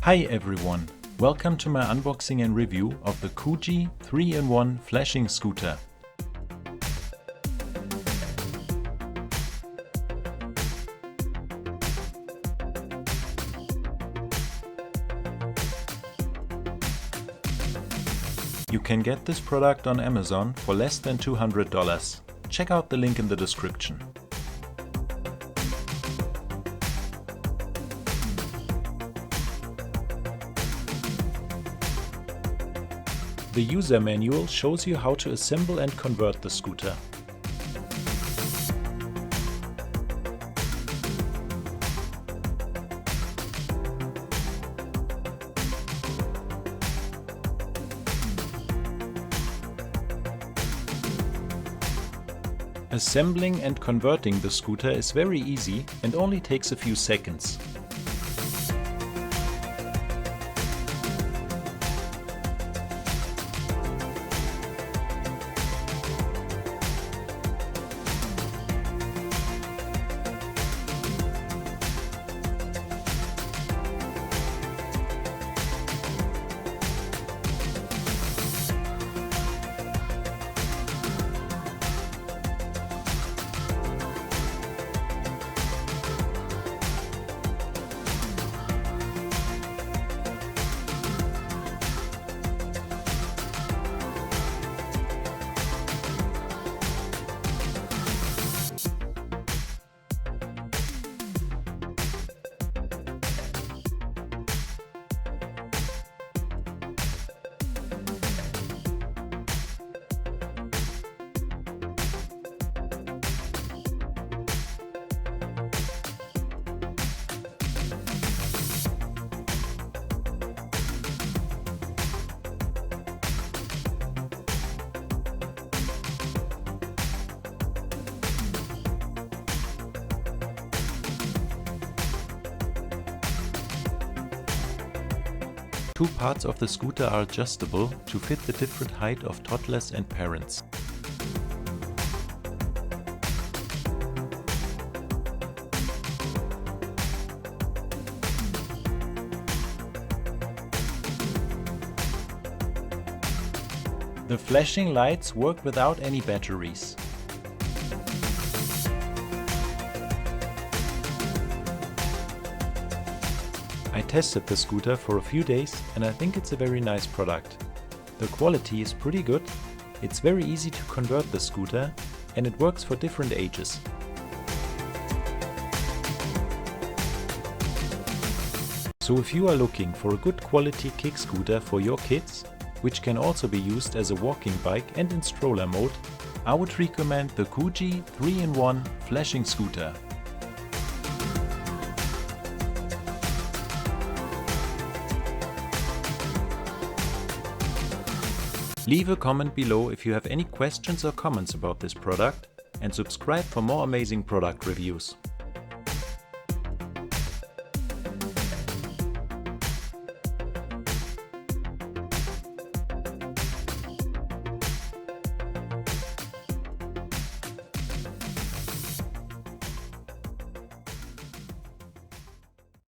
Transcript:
Hi everyone, welcome to my unboxing and review of the COOGHI 3-in-1 flashing scooter. You can get this product on Amazon for less than $200. Check out the link in the description. The user manual shows you how to assemble and convert the scooter. Assembling and converting the scooter is very easy and only takes a few seconds. Two parts of the scooter are adjustable to fit the different height of toddlers and parents. The flashing lights work without any batteries. I tested the scooter for a few days and I think it's a very nice product. The quality is pretty good, it's very easy to convert the scooter and it works for different ages. So if you are looking for a good quality kick scooter for your kids, which can also be used as a walking bike and in stroller mode, I would recommend the COOGHI 3-in-1 flashing scooter. Leave a comment below if you have any questions or comments about this product and subscribe for more amazing product reviews.